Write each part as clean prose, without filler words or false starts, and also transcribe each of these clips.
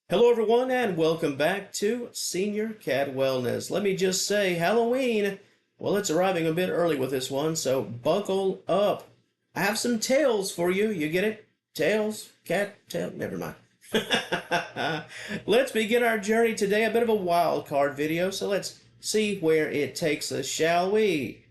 Hello, everyone, and welcome back to Senior Cat Wellness. Let me just say, Halloween, well, it's arriving a bit early with this one, so buckle up. I have some tales for you. You get it? Tails? Cat? Tail? Never mind. Let's begin our journey today. A bit of a wild card video, so let's see where it takes us, shall we?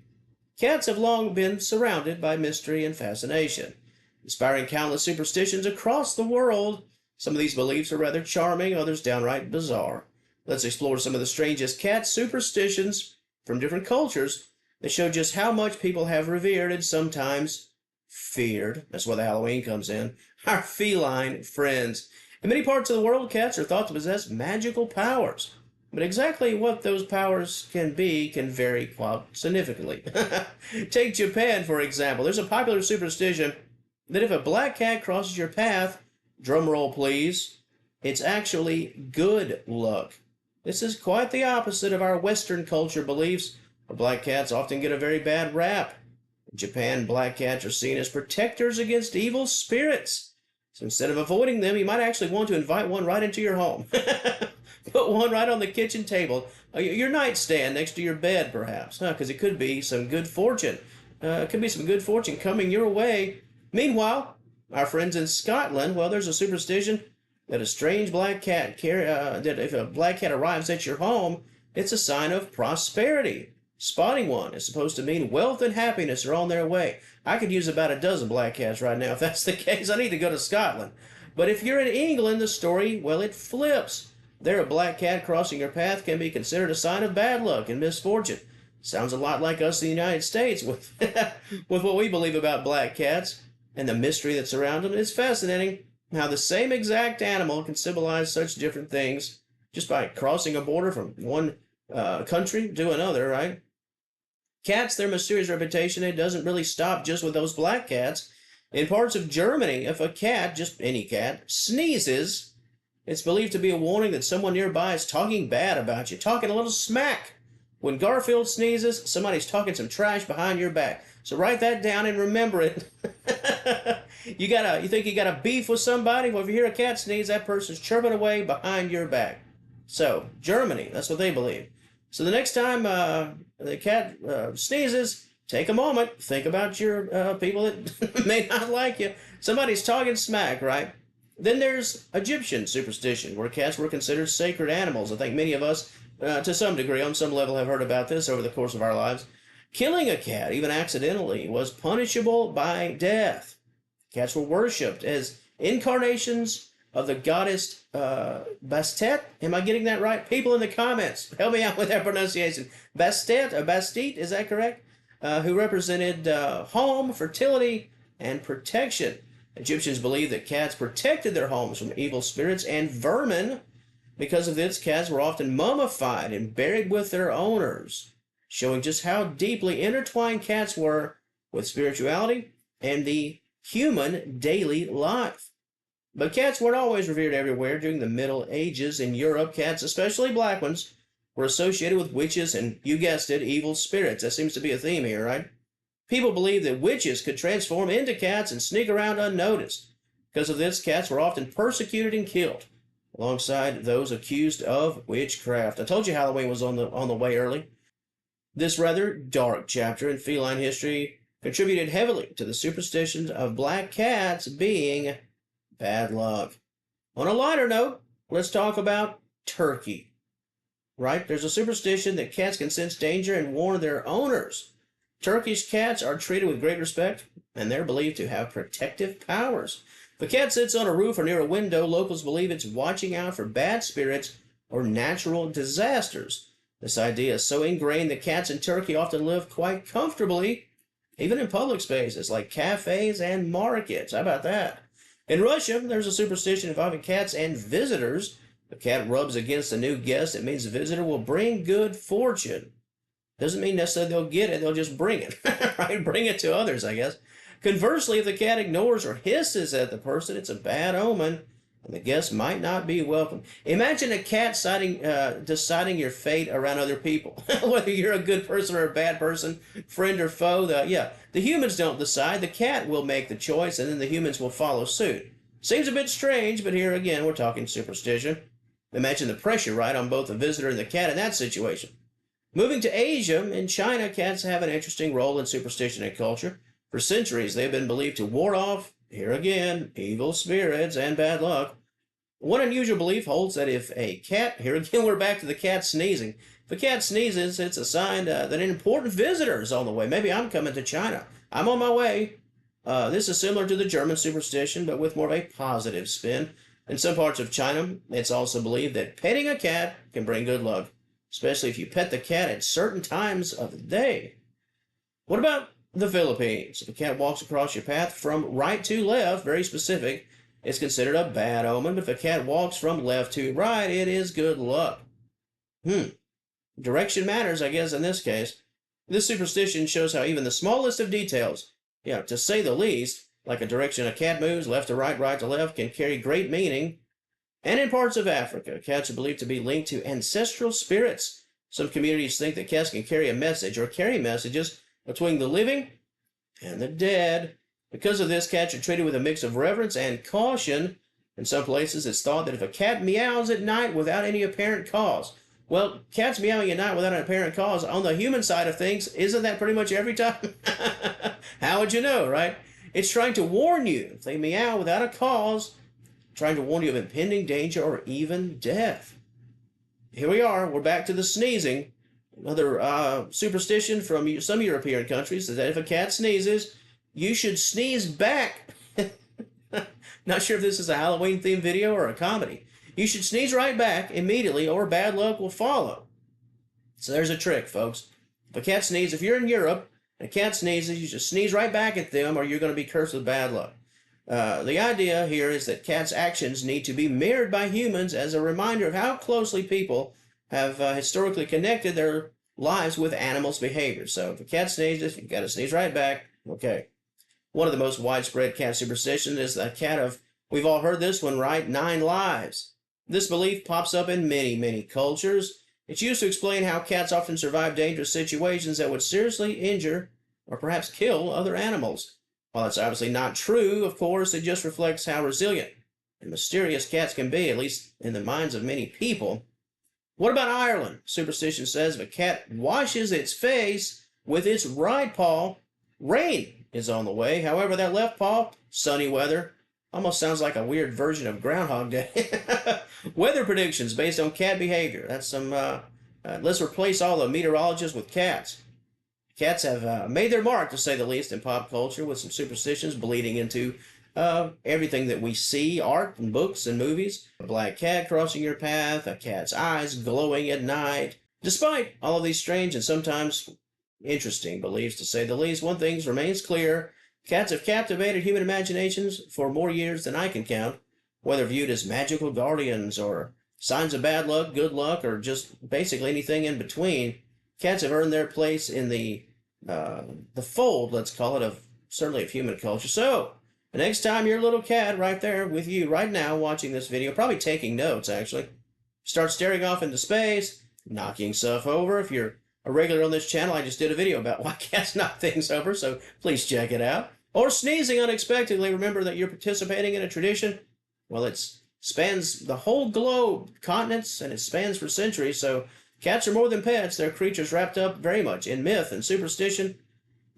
Cats have long been surrounded by mystery and fascination, inspiring countless superstitions across the world. Some of these beliefs are rather charming, others downright bizarre. Let's explore some of the strangest cat superstitions from different cultures that show just how much people have revered and sometimes feared. That's where the Halloween comes in. Our feline friends. In many parts of the world, cats are thought to possess magical powers. But exactly what those powers can be can vary quite significantly. Take Japan, for example. There's a popular superstition that if a black cat crosses your path, drum roll please, it's actually good luck. This is quite the opposite of our Western culture beliefs, where black cats often get a very bad rap. In Japan, black cats are seen as protectors against evil spirits. So instead of avoiding them, you might actually want to invite one right into your home. Put one right on the kitchen table, your nightstand next to your bed, perhaps, because it could be some good fortune. It could be some good fortune coming your way. Meanwhile, our friends in Scotland, well, there's a superstition that a strange black cat that if a black cat arrives at your home, it's a sign of prosperity. Spotting one is supposed to mean wealth and happiness are on their way. I could use about a dozen black cats right now if that's the case. I need to go to Scotland. But if you're in England, the story, well, it flips. There, a black cat crossing your path can be considered a sign of bad luck and misfortune. Sounds a lot like us in the United States with, with what we believe about black cats and the mystery that surrounds them. It's fascinating how the same exact animal can symbolize such different things just by crossing a border from one country to another, right? Cats, their mysterious reputation, it doesn't really stop just with those black cats. In parts of Germany, if a cat, just any cat, sneezes, it's believed to be a warning that someone nearby is talking bad about you, talking a little smack. When Garfield sneezes, somebody's talking some trash behind your back. So write that down and remember it. You think you got a beef with somebody? Well, if you hear a cat sneeze, that person's chirping away behind your back. So, Germany, that's what they believe. So the next time the cat sneezes, take a moment, think about your people that may not like you. Somebody's talking smack, right? Then there's Egyptian superstition, where cats were considered sacred animals. I think many of us, to some degree, on some level, have heard about this over the course of our lives. Killing a cat, even accidentally, was punishable by death. Cats were worshipped as incarnations of the goddess Bastet. Am I getting that right? People in the comments, help me out with that pronunciation. Bastet, Bastite, is that correct? Who represented home, fertility, and protection. Egyptians believed that cats protected their homes from evil spirits and vermin. Because of this, cats were often mummified and buried with their owners, showing just how deeply intertwined cats were with spirituality and the human daily life. But cats weren't always revered everywhere. During the Middle Ages in Europe, cats, especially black ones, were associated with witches and, you guessed it, evil spirits. That seems to be a theme here, right? People believed that witches could transform into cats and sneak around unnoticed. Because of this, cats were often persecuted and killed, alongside those accused of witchcraft. I told you Halloween was on the way early. This rather dark chapter in feline history contributed heavily to the superstitions of black cats being bad luck. On a lighter note, let's talk about turkey. Right? There's a superstition that cats can sense danger and warn their owners. Turkish cats are treated with great respect, and they're believed to have protective powers. If a cat sits on a roof or near a window, locals believe it's watching out for bad spirits or natural disasters. This idea is so ingrained that cats in Turkey often live quite comfortably, even in public spaces like cafes and markets. How about that? In Russia, there's a superstition involving cats and visitors. If a cat rubs against a new guest, it means the visitor will bring good fortune. Doesn't mean necessarily they'll get it, they'll just bring it, right? Bring it to others, I guess. Conversely, if the cat ignores or hisses at the person, it's a bad omen, and the guest might not be welcome. Imagine a cat deciding your fate around other people, whether you're a good person or a bad person, friend or foe. The humans don't decide. The cat will make the choice, and then the humans will follow suit. Seems a bit strange, but here again we're talking superstition. Imagine the pressure, right, on both the visitor and the cat in that situation. Moving to Asia, in China, cats have an interesting role in superstition and culture. For centuries, they've been believed to ward off, here again, evil spirits and bad luck. One unusual belief holds that if a cat, here again we're back to the cat sneezing, if a cat sneezes, it's a sign that an important visitor is on the way. Maybe I'm coming to China. I'm on my way. This is similar to the German superstition, but with more of a positive spin. In some parts of China, it's also believed that petting a cat can bring good luck, especially if you pet the cat at certain times of the day. What about the Philippines? If a cat walks across your path from right to left, very specific, it's considered a bad omen, but if a cat walks from left to right, it is good luck. Direction matters, I guess, in this case. This superstition shows how even the smallest of details, to say the least, like a direction a cat moves, left to right, right to left, can carry great meaning. And in parts of Africa, cats are believed to be linked to ancestral spirits. Some communities think that cats can carry a message or carry messages between the living and the dead. Because of this, cats are treated with a mix of reverence and caution. In some places, it's thought that if a cat meows at night without any apparent cause, well, cats meowing at night without an apparent cause, on the human side of things, isn't that pretty much every time? How would you know, right? It's trying to warn you. If they meow without a cause, trying to warn you of impending danger or even death. Here we are. We're back to the sneezing. Another superstition from some European countries is that if a cat sneezes, you should sneeze back. Not sure if this is a Halloween-themed video or a comedy. You should sneeze right back immediately or bad luck will follow. So there's a trick, folks. If a cat sneezes, if you're in Europe and a cat sneezes, you should sneeze right back at them or you're going to be cursed with bad luck. The idea here is that cats' actions need to be mirrored by humans as a reminder of how closely people have historically connected their lives with animals' behavior. So if a cat sneezes, you've got to sneeze right back. Okay. One of the most widespread cat superstitions is the cat of, we've all heard this one, right? 9 lives. This belief pops up in many, many cultures. It's used to explain how cats often survive dangerous situations that would seriously injure or perhaps kill other animals. While it's obviously not true, of course, it just reflects how resilient and mysterious cats can be, at least in the minds of many people. What about Ireland? Superstition says if a cat washes its face with its right paw, rain is on the way. However, that left paw, sunny weather. Almost sounds like a weird version of Groundhog Day. Weather predictions based on cat behavior. That's some, let's replace all the meteorologists with cats. Cats have made their mark, to say the least, in pop culture with some superstitions bleeding into everything that we see, art and books and movies. A black cat crossing your path, a cat's eyes glowing at night. Despite all of these strange and sometimes interesting beliefs, to say the least, one thing remains clear. Cats have captivated human imaginations for more years than I can count, whether viewed as magical guardians or signs of bad luck, good luck, or just basically anything in between. Cats have earned their place in the fold, let's call it, of certainly of human culture. So, the next time your little cat right there with you right now watching this video, probably taking notes actually, start staring off into space, knocking stuff over. If you're a regular on this channel, I just did a video about why cats knock things over, so please check it out. Or sneezing unexpectedly, remember that you're participating in a tradition. Well, it spans the whole globe, continents, and it spans for centuries, so cats are more than pets. They're creatures wrapped up very much in myth and superstition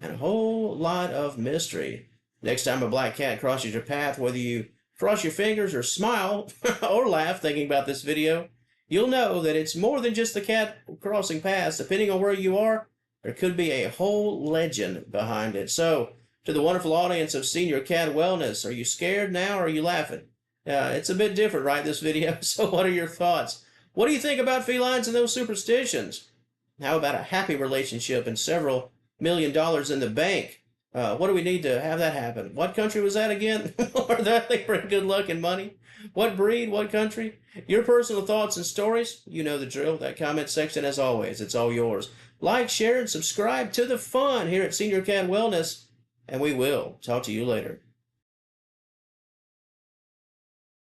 and a whole lot of mystery. Next time a black cat crosses your path, whether you cross your fingers or smile or laugh thinking about this video, you'll know that it's more than just the cat crossing paths. Depending on where you are, there could be a whole legend behind it. So, to the wonderful audience of Senior Cat Wellness, are you scared now or are you laughing? It's a bit different, right, this video? So what are your thoughts? What do you think about felines and those superstitions? How about a happy relationship and several $1 million in the bank? What do we need to have that happen? What country was that again? Or that they bring good luck and money? What breed? What country? Your personal thoughts and stories? You know the drill. That comment section, as always, it's all yours. Like, share, and subscribe to the fun here at Senior Cat Wellness. And we will talk to you later.